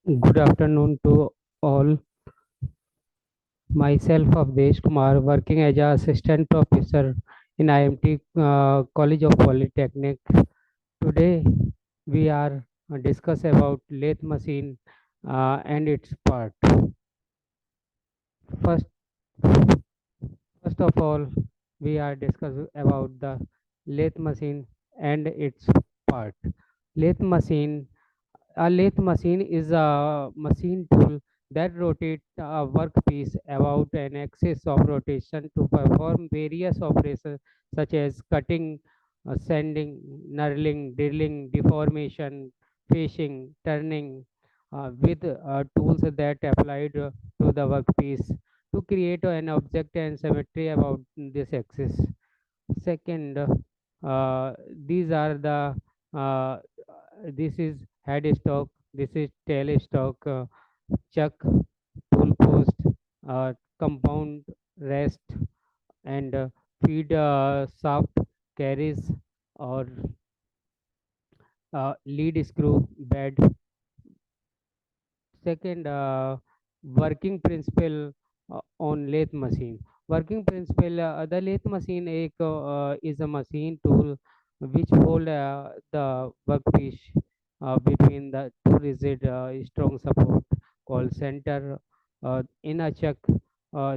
Good afternoon to all. Myself, Awadhesh Kumar, working as an assistant professor in IIMT College of Polytechnic. Today, we are discuss about lathe machine and its part. First, first of all, we are discuss about the lathe machine and its part. Lathe machine A lathe machine is a machine tool that rotates a workpiece about an axis of rotation to perform various operations such as cutting, sanding, knurling, drilling, deformation, fishing, turning, with tools that applied to the workpiece to create an object and symmetry about this axis. Second, these are the this is headstock, this is tailstock, chuck, tool post, compound rest, and feed shaft carries or lead screw bed. Second, working principle on lathe machine. Working principle, the lathe machine is a machine tool which hold the workpiece between the two rigid strong support called center. In a chuck,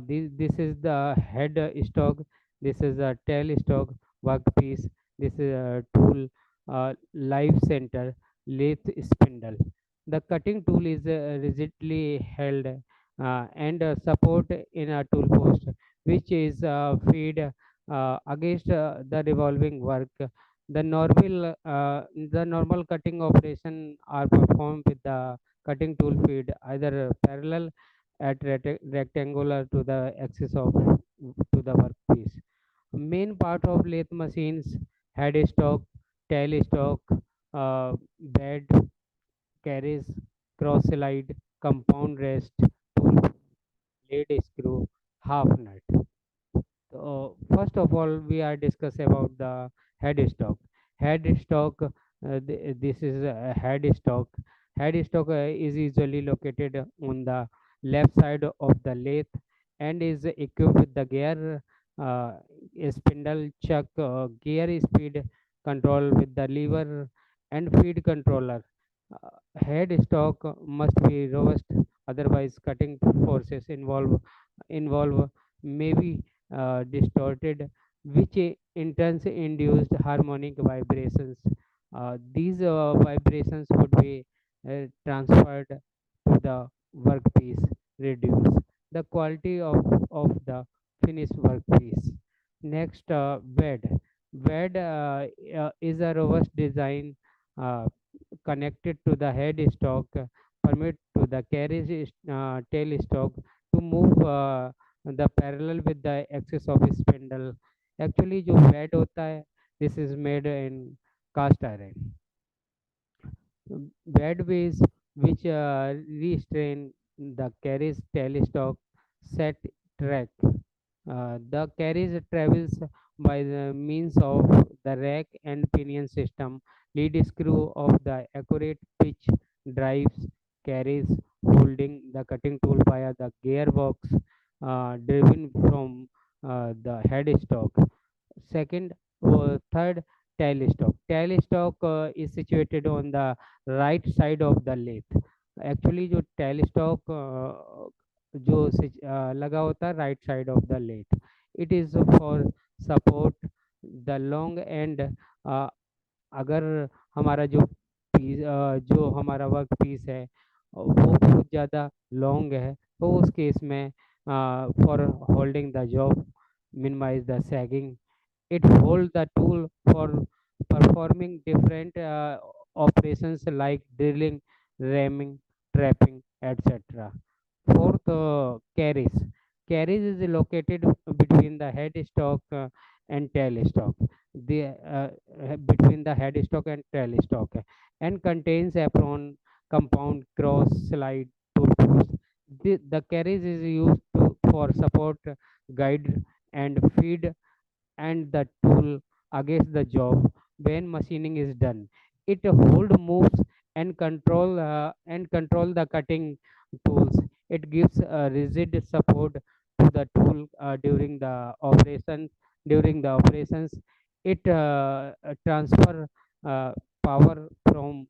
this is the head stock, this is a tail stock workpiece, this is a tool live center, lathe spindle. The cutting tool is rigidly held and support in a tool post, which is feed against the revolving work. The normal cutting operation are performed with the cutting tool feed either parallel at rectangular to the axis of to the workpiece. Main part of lathe machines: head stock, tail stock, bed, carries, cross slide, compound rest, tool, blade screw, half nut. So, first of all, we are discuss about the headstock. Headstock, this is a headstock. Headstock is usually located on the left side of the lathe and is equipped with the gear, a spindle, chuck, gear speed control with the lever and feed controller. Headstock must be robust, otherwise cutting forces involve maybe distorted, which in turn induced harmonic vibrations. These vibrations would be transferred to the workpiece, reduce the quality of the finished workpiece. Next, bed. Bed is a robust design uh, connected to the headstock, permit to the carriage tailstock to move the parallel with the axis of spindle. Actually जो bed होता है, this is made in cast iron. Bedways which restrain the carriage tailstock set track. The carriage travels by the means of the rack and pinion system. Lead screw of the accurate pitch drives carries holding the cutting tool via the gearbox driven from the headstock. Second, third, tailstock. Tailstock is situated on the right side of the lathe. Actually, जो tailstock लगा होता है right side of the lathe. It is for support the long end. अगर हमारा जो हमारा work piece है वो बहुत ज़्यादा लॉन्ग है, तो उस केस में for holding the job minimize the sagging. It holds the tool for performing different operations like drilling, ramming, trapping, etc. Fourth, carries. Carries is located between the headstock and tailstock. Between the headstock and tailstock, and contains apron, compound, cross, slide, tool post. The carries is used for support, guide, and feed and the tool against the job when machining is done. It hold moves and control the cutting tools. It gives a rigid support to the tool during the operations. It transfer uh, power from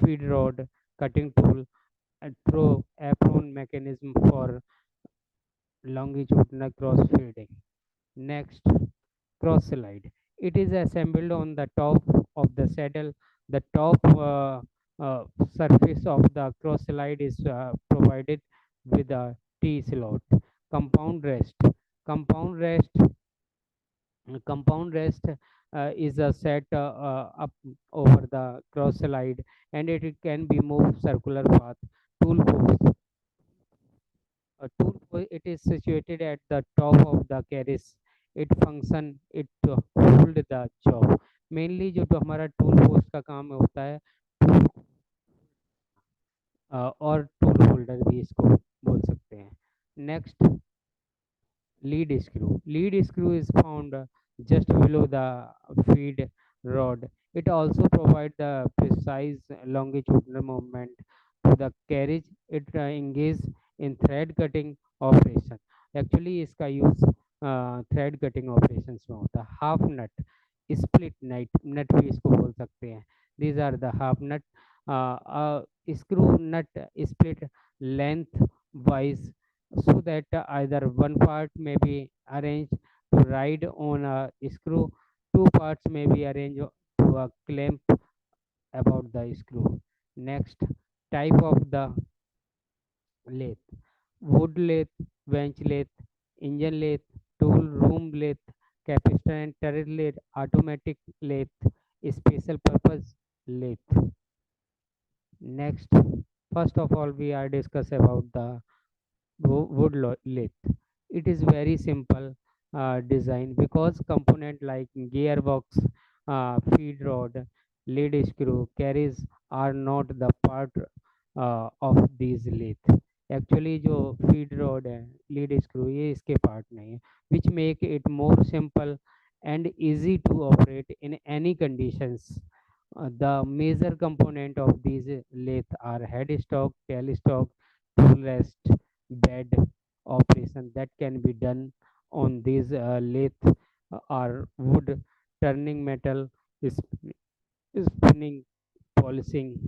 feed rod cutting tool through apron mechanism for longitudinal cross feeding. Next, cross slide. It is assembled on the top of the saddle. The top surface of the cross slide is provided with a T slot. Compound rest. Compound rest. Compound rest is a set up over the cross slide, and it can be moved circular path. Tool post. It is situated at the top of the carriage. It hold the job. Mainly जो तो हमारा tool post का काम होता है, और tool holder भी इसको बोल सकते हैं. Next, lead screw. Lead screw is found just below the feed rod. It also provides the precise longitudinal movement to the carriage. It engages in thread cutting operation. Actually इसका use thread cutting operations में होता है. Half nut, split nut भी इसको बोल सकते हैं. These are the half nut. Screw nut split length wise so that either one part may be arranged to ride on a screw, two parts may be arranged to a clamp about the screw. Next, type of the lathe: wood lathe, bench lathe, engine lathe, tool room lathe, capacitor and turret lathe, automatic lathe, special purpose lathe. Next, first of all, we are discuss about the lathe. It is very simple design because component like gearbox, feed rod, lead screw, carries are not the part of these lathe. Actually जो feed rod है, lead screw ये इसके part नहीं है, which make it more simple and easy to operate in any conditions. The major component of these lathe are headstock, tailstock, tool rest, bed operation that can be done on these lathe are wood, turning metal, spinning, polishing,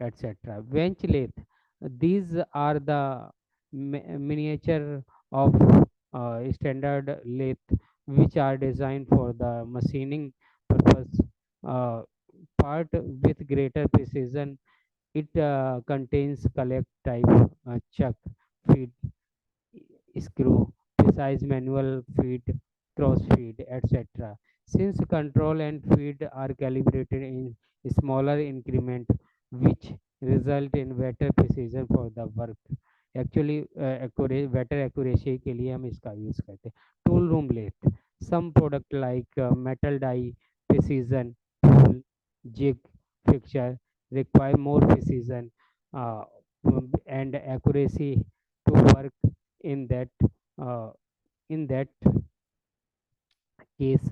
etc. Bench lathe. These are the miniature of standard lathe which are designed for the machining purpose. Uh, Part with greater precision. It contains collect type, chuck, feed, screw, precise manual feed, cross feed, etc. Since control and feed are calibrated in smaller increment, which result in better precision for the work. Actually, better accuracy के लिए हम इसका use करते हैं. Tool room lathe. Some product like metal die, precision, tool, jig, fixture require more precision uh, and accuracy to work in that uh, in that case.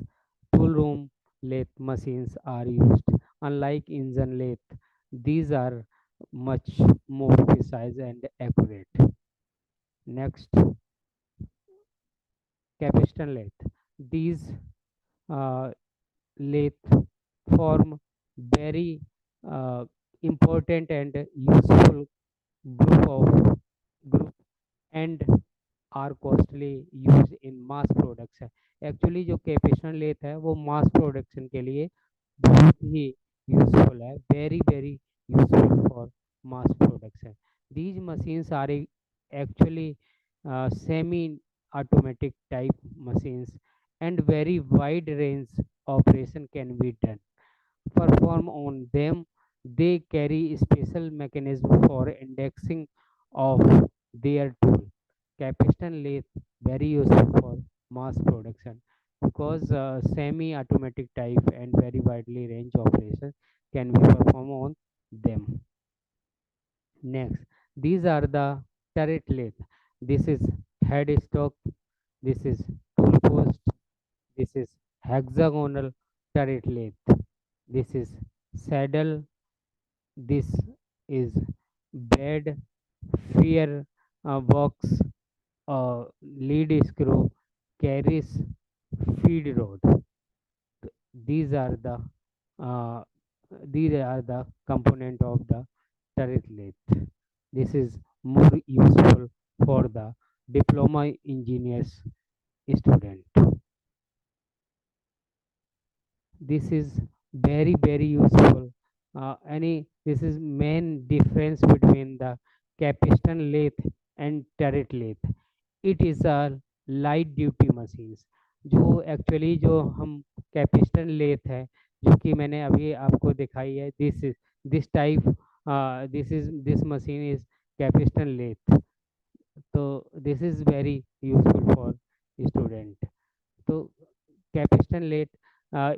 Tool room lathe machines are used. Unlike engine lathe, these are much more precise and accurate. Next, capstan lathe. These uh, lathe form very uh, important and useful group of group and are costly use in mass production. Actually जो capstan lathe है वो mass production के लिए बहुत ही useful है, very very useful for mass production. These machines are actually semi automatic type machines and very wide range operation can be done perform on them. They carry special mechanism for indexing of their tool. Capstan lathe very useful for mass production because semi-automatic type and very widely range operations can be performed on them. Next, these are the turret lathe. This is headstock. This is tool post. This is hexagonal turret lathe. This is saddle. This is bed, fear, box, lead screw, carries, feed rod. These are the uh, these are the component of the turret lathe. This is more useful for the diploma engineers student. This is very useful. Any This is main difference between the capstan lathe and turret lathe. It is a light duty machines, जो actually जो हम कैपिस्टन lathe है, जो कि मैंने अभी आपको दिखाई है, this type, this machine is capstan lathe. तो this is very useful for student. तो capstan lathe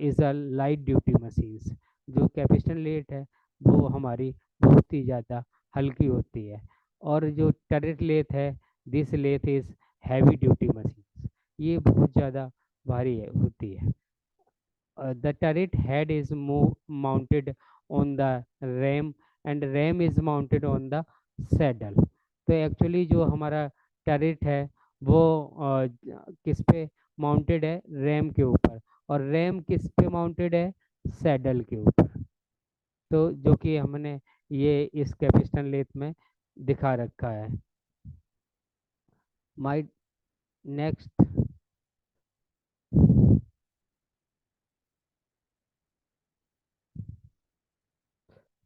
is a light duty machines. जो कैपिस्टन लेट है वो हमारी बहुत ही ज़्यादा हल्की होती है, और जो टरेट लेथ है, this lathe is heavy duty machines, ये बहुत ज़्यादा भारी होती है। The turret head is mounted on the ram, and ram is mounted on the saddle। तो एक्चुअली जो हमारा टरेट है वो किस पे माउंटेड है? रैम के ऊपर। और रैम किस पे माउंटेड है? सैडल के ऊपर। तो जो कि हमने ये इस कैपिस्टन लेथ में दिखा रखा है। माई नेक्स्ट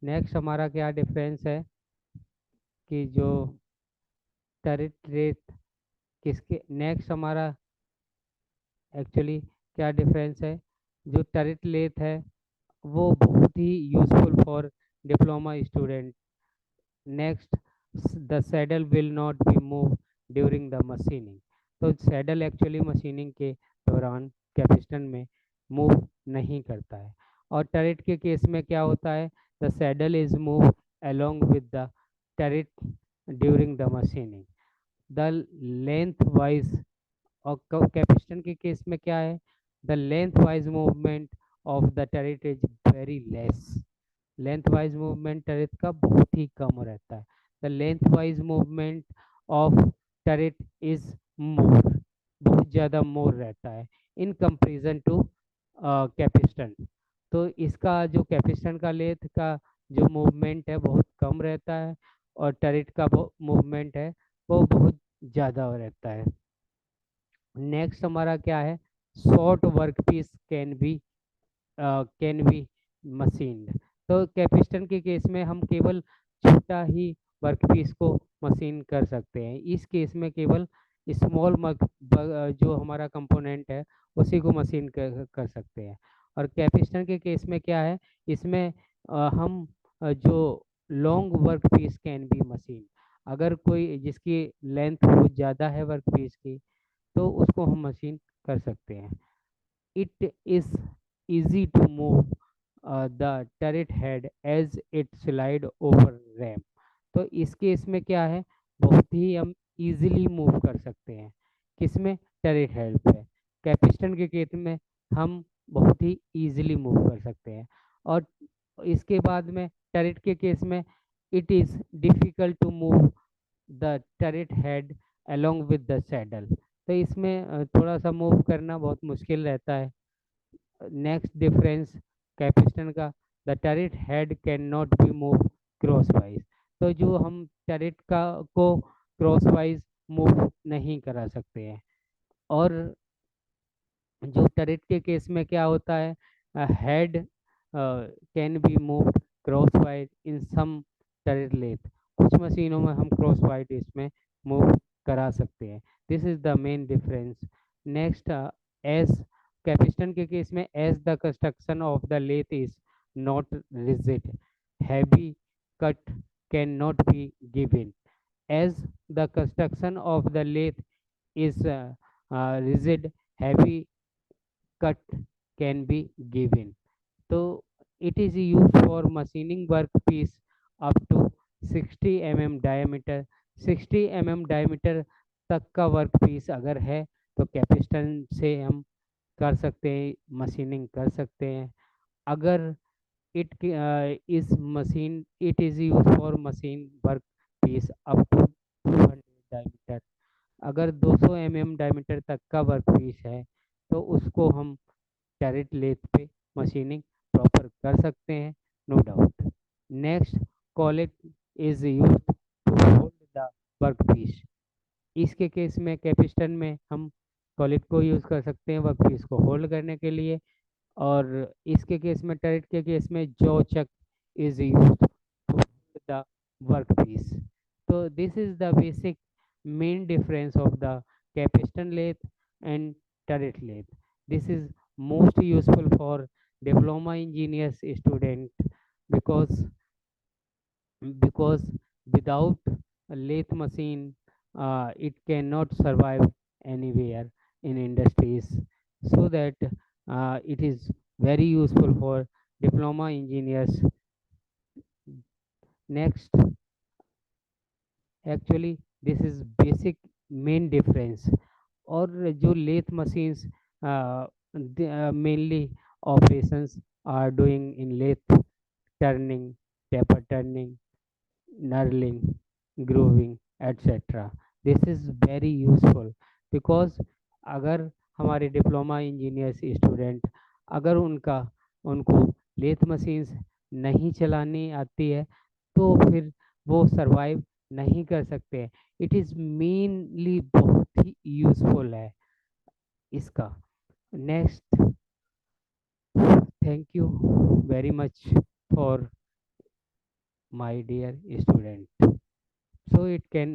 नेक्स्ट हमारा क्या डिफरेंस है कि जो टरेट लेथ किसके नेक्स्ट हमारा एक्चुअली क्या डिफरेंस है? जो टरेट लेथ है वो बहुत ही useful for diploma student. Next, the saddle will not be move during the machining. तो सैडल एक्चुअली मशीनिंग के दौरान कैपिस्टन में मूव नहीं करता है। और टरेट के केस में क्या होता है? The saddle is move along with the turret during the machining. The length wise, और कैपिस्टन के केस में क्या है? The length wise movement of the turret is very less. Length wise movement turret का बहुत ही कम रहता है। The length wise movement of turret is more, बहुत ज़्यादा मोर रहता है इन कंपेरिजन टू कैपिस्टन। तो इसका जो कैपिस्टन का लेंथ का जो मूवमेंट है बहुत कम रहता है, और टरेट का मूवमेंट है वो बहुत ज़्यादा रहता है। नेक्स्ट हमारा क्या है? Short work piece can be machined. तो कैपिस्टन के केस में हम केवल छोटा ही वर्क पीस को मशीन कर सकते हैं। इस केस में केवल स्मॉल जो हमारा कंपोनेंट है उसी को मशीन कर सकते हैं। और कैपिस्टन के केस में क्या है? इसमें हम जो long work piece can be machine, अगर कोई जिसकी लेंथ बहुत ज़्यादा है वर्क पीस की, तो उसको हम मशीन कर सकते हैं। It is easy to move the turret head as it slide over ramp। तो इस केस में क्या है? बहुत ही हम इजीली मूव कर सकते हैं। किसमें? टरेट हेड पे। कैपिस्टन के केस में हम बहुत ही इजीली मूव कर सकते हैं। और इसके बाद में टरेट के केस में it is difficult to move the turret head along with the saddle. तो इसमें थोड़ा सा मूव करना बहुत मुश्किल रहता है। नेक्स्ट डिफरेंस कैपिस्टन का, the turret head can not be move cross wise. तो जो हम टरेट का को क्रॉस वाइज मूव नहीं करा सकते हैं। और जो टरेट के केस में क्या होता है? Head can be moved cross wise in some turret lathe. कुछ मशीनों में हम क्रॉस वाइज इसमें मूव करा सकते हैं। This is the main difference. Next, as capstan के केस में, as the construction of the lathe is not rigid, heavy cut can not be given. as the construction of the lathe is rigid, heavy cut can be given। तो it is used for machining workpiece up to 60 mm diameter। 60 mm diameter तक का workpiece अगर है तो कैपिस्टन से हम कर सकते हैं, मशीनिंग कर सकते हैं। अगर is machine. It is used for machine work piece up to 200 diameter. अगर 200 डायमीटर तक का वर्क पीस है तो उसको हम टैरेट लेथ पे मशीनिंग प्रॉपर कर सकते हैं, no doubt. Next, collet is use to hold the work piece. इसके केस में कैपिस्टन में हम कॉलेट को यूज कर सकते हैं वर्क पीस को होल्ड करने के लिए। और इसके केस में, टर्रेट के केस में, jaw chuck is used to hold the work piece. तो this is the basic main difference of the capstan lathe and turret lathe. This is most useful for diploma engineers student, because because without a lathe machine it cannot survive anywhere in industries. So that it is very useful for diploma engineers. Next, actually this is basic main difference। और जो lathe machines mainly operations are doing in lathe: turning, taper turning, knurling, grooving, etc. This is very useful because अगर हमारे diploma engineers student, अगर उनको lathe machines नहीं चलानी आती है तो फिर वो सरवाइव नहीं कर सकते। इट इज़ मेनली बहुत ही यूजफुल है इसका। Next, thank you very much for my dear student. So it can